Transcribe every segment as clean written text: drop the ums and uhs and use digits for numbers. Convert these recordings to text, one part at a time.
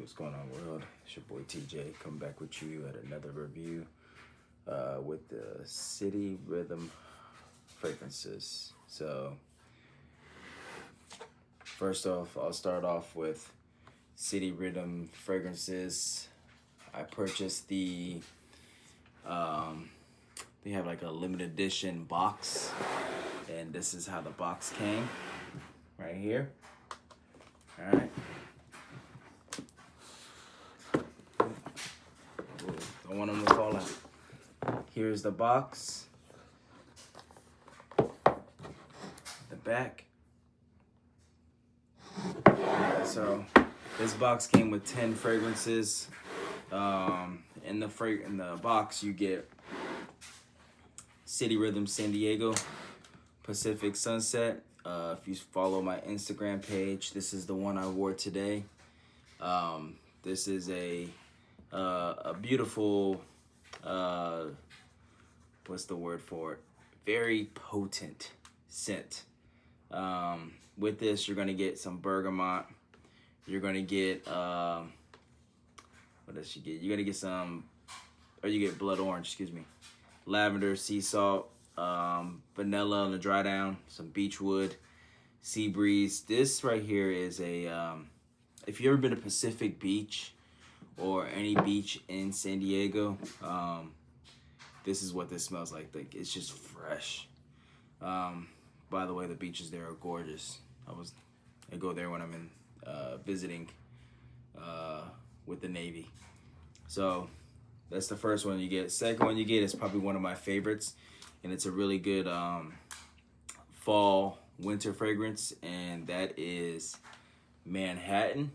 What's going on, world? It's your boy TJ coming back with you at another review with the City Rhythm fragrances. So first off, I'll start off with City Rhythm fragrances. I purchased they have like a limited edition box, and this is how the box came right here. All right. Don't want them to fall out. Here's the box. The back. So this box came with 10 fragrances. In the box you get City Rhythm San Diego, Pacific Sunset. If you follow my Instagram page, this is the one I wore today. This is a beautiful, what's the word for it? Very potent scent. With this, you're gonna get some bergamot. You're gonna get what else you get? You're gonna get you get blood orange, excuse me. Lavender, sea salt, vanilla on the dry down, some beechwood, sea breeze. This right here is if you've ever been to Pacific Beach or any beach in San Diego, this is what this smells like. It's just fresh. By the way, the beaches there are gorgeous. I go there when I'm in visiting with the Navy. So that's the first one you get. Second one you get is probably one of my favorites, and it's a really good fall winter fragrance, and that is Manhattan.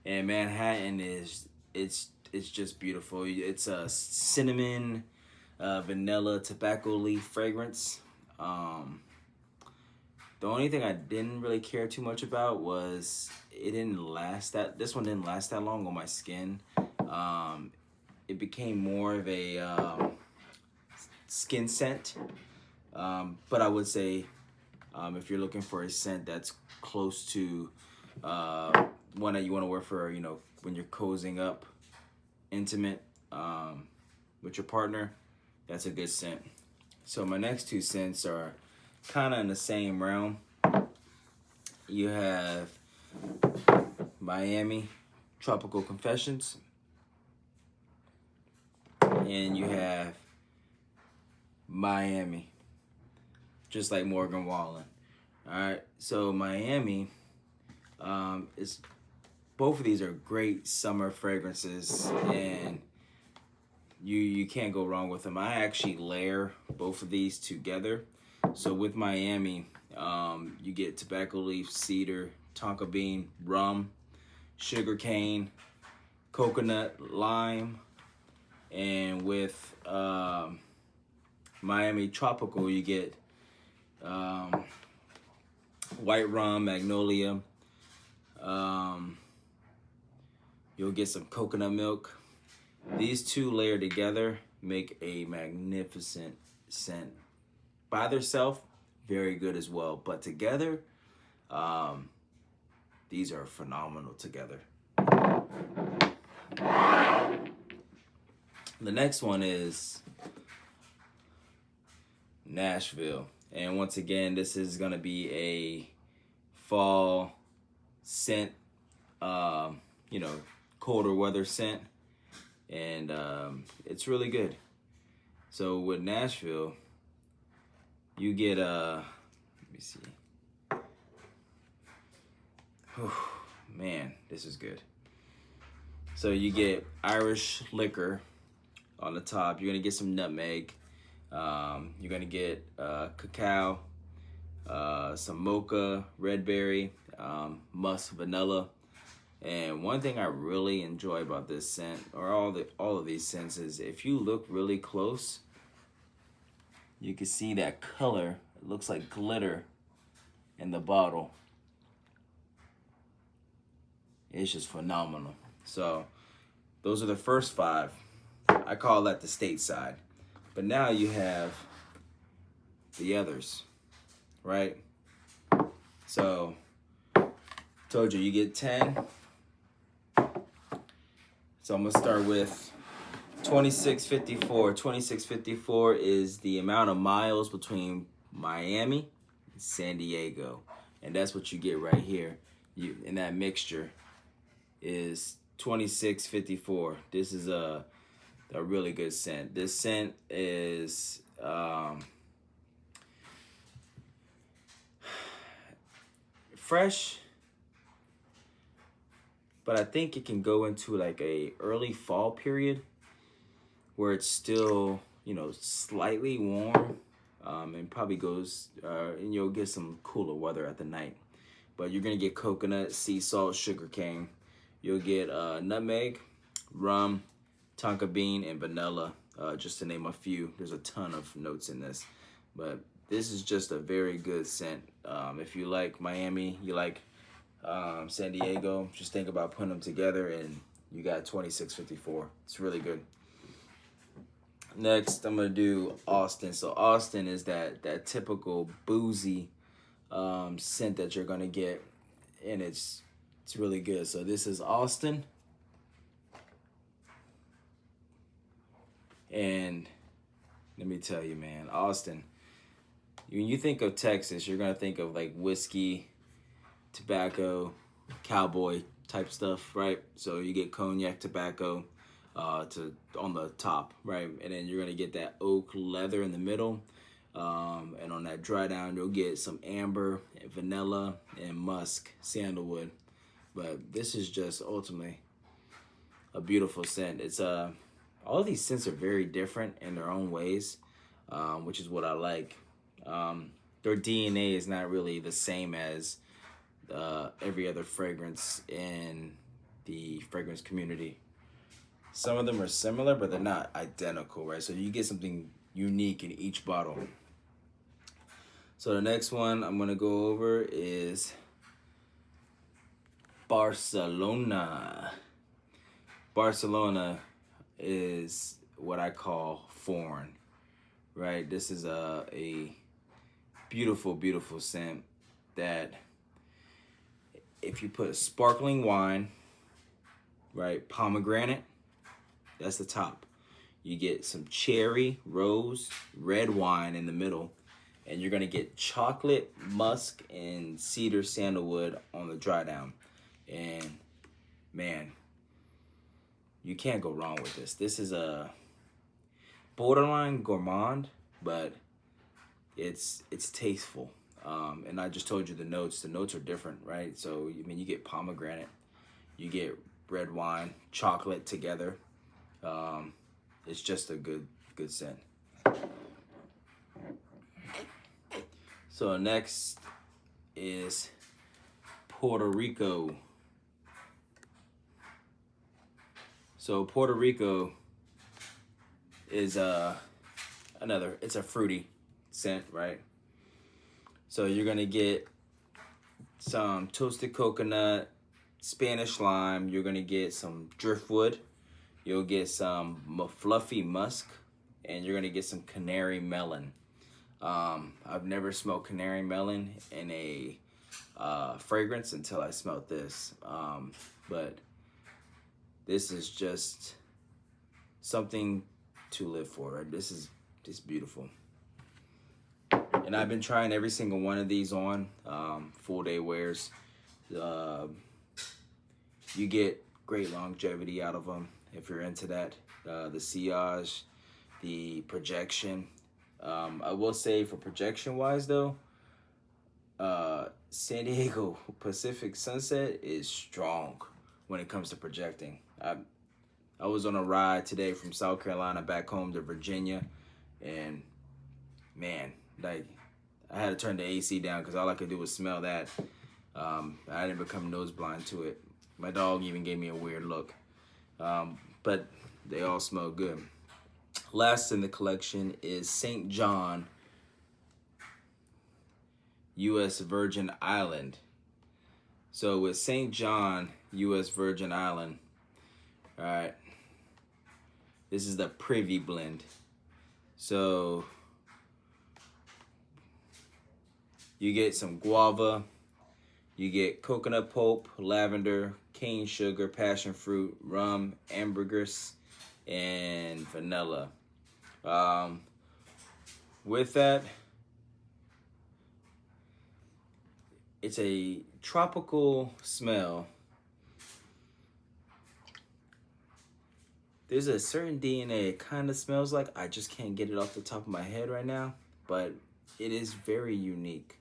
And Manhattan it's just beautiful. It's a cinnamon, vanilla, tobacco leaf fragrance. The only thing I didn't really care too much about was this one didn't last that long on my skin. It became more of a skin scent. But I would say if you're looking for a scent that's close to one that you want to wear for, when you're cozying up, intimate with your partner, that's a good scent. So my next two scents are kind of in the same realm. You have Miami Tropical Confessions, and you have Miami, just like Morgan Wallen. All right, so Miami is both of these are great summer fragrances, and you can't go wrong with them. I actually layer both of these together. So with Miami, you get tobacco leaf, cedar, tonka bean, rum, sugar cane, coconut, lime, and with Miami Tropical, you get white rum, magnolia. You'll get some coconut milk. These two layered together make a magnificent scent. By themselves, very good as well. But together, these are phenomenal together. The next one is Nashville. And once again, this is going to be a fall scent, colder weather scent. And it's really good. So with Nashville, you get let me see. Man, this is good. So you get Irish liquor on the top. You're gonna get some nutmeg. You're gonna get cacao, some mocha, red berry, musk, vanilla. And one thing I really enjoy about this scent, or all of these scents, is if you look really close, you can see that color. It looks like glitter in the bottle. It's just phenomenal. So those are the first 5. I call that the stateside. But now you have the others, right? So Told you, you get 10. So I'm going to start with 2654. 2654 is the amount of miles between Miami and San Diego. And that's what you get right here. You in that mixture is 2654. This is a really good scent. This scent is fresh, but I think it can go into like a early fall period where it's still, slightly warm, and probably goes, and you'll get some cooler weather at the night. But you're gonna get coconut, sea salt, sugar cane. You'll get nutmeg, rum, tonka bean, and vanilla, just to name a few. There's a ton of notes in this, but this is just a very good scent. If you like Miami, you like San Diego, just think about putting them together and you got 2654. It's really good. Next, I'm gonna do Austin. So Austin is that typical boozy scent that you're gonna get, and it's really good. So this is Austin, and let me tell you, man, Austin. When you think of Texas, you're gonna think of like whiskey, tobacco, cowboy type stuff, right? So you get cognac, tobacco, on the top, right? And then you're gonna get that oak leather in the middle, and on that dry down, you'll get some amber, and vanilla, and musk, sandalwood. But this is just ultimately a beautiful scent. It's all of these scents are very different in their own ways, which is what I like. Their DNA is not really the same as every other fragrance in the fragrance community. Some of them are similar, but they're not identical, right? So you get something unique in each bottle. So the next one I'm gonna go over is Barcelona. Barcelona is what I call foreign, right? This is a beautiful, beautiful scent that if you put sparkling wine, right, pomegranate, that's the top. You get some cherry, rose, red wine in the middle, and you're gonna get chocolate, musk, and cedar sandalwood on the dry down. And man, you can't go wrong with this. This is a borderline gourmand, but it's tasteful. And I just told you the notes. The notes are different, right? So you get pomegranate, you get red wine, chocolate together. It's just a good scent. So next is Puerto Rico. So Puerto Rico is it's a fruity scent, right? So you're gonna get some toasted coconut, Spanish lime. You're gonna get some driftwood. You'll get some fluffy musk, and you're gonna get some canary melon. I've never smelled canary melon in a fragrance until I smelled this. But this is just something to live for, right? This is just beautiful. And I've been trying every single one of these on full day wears. You get great longevity out of them if you're into that. The sillage, the projection. I will say for projection wise though, San Diego Pacific Sunset is strong when it comes to projecting. I was on a ride today from South Carolina back home to Virginia, and man, like I had to turn the AC down because all I could do was smell that. I didn't become nose blind to it. My dog even gave me a weird look, but they all smell good. Last in the collection is St. John, U.S. Virgin Island. So with St. John, U.S. Virgin Island, all right, this is the Privy blend. So you get some guava, You get coconut pulp, lavender, cane sugar, passion fruit, rum, ambergris, and vanilla. With that, it's a tropical smell. There's a certain DNA it kind of smells like. I just can't get it off the top of my head right now, but it is very unique.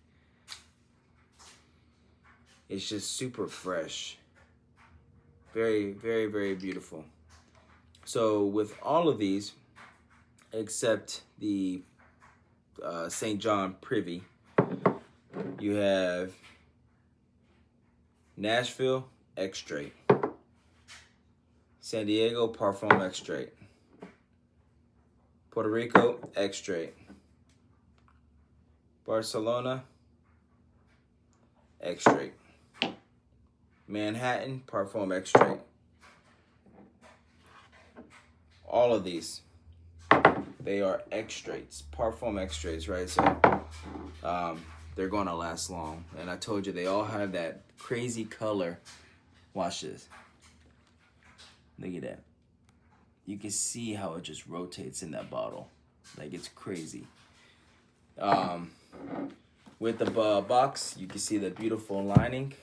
It's just super fresh. Very, very, very beautiful. So with all of these, except the St. John Privy, you have Nashville Extrait, San Diego Parfum Extrait, Puerto Rico Extrait, Barcelona Extrait, Manhattan Parfum Extrait. All of these, they are extraits, parfum extraits, right? So they're gonna last long. And I told you they all have that crazy color. Watch this. Look at that. You can see how it just rotates in that bottle. Like, it's crazy. With the box, you can see the beautiful lining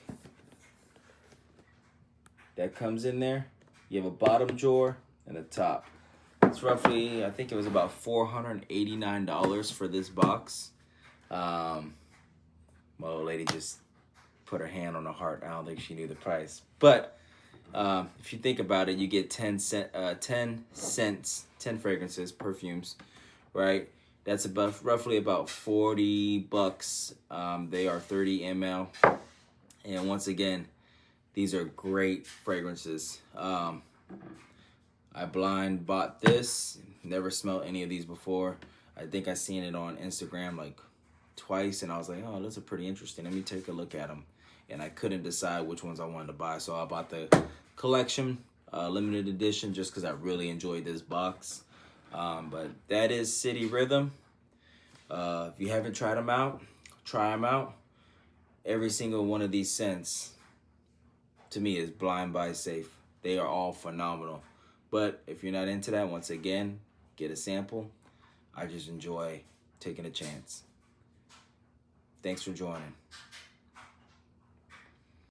that comes in there. You have a bottom drawer and a top. It's roughly, I think it was about $489 for this box. My old lady just put her hand on her heart. I don't think she knew the price. But if you think about it, you get 10 fragrances, perfumes, right? That's about roughly about $40. They are 30 ml. And once again, these are great fragrances. I blind bought this. Never smelled any of these before. I think I seen it on Instagram like twice, and I was like, oh, those are pretty interesting. Let me take a look at them. And I couldn't decide which ones I wanted to buy, so I bought the collection, limited edition, just because I really enjoyed this box. But that is City Rhythm. If you haven't tried them out, try them out. Every single one of these scents, to me, is blind buy safe. They are all phenomenal. But if you're not into that, once again, get a sample. I just enjoy taking a chance. Thanks for joining.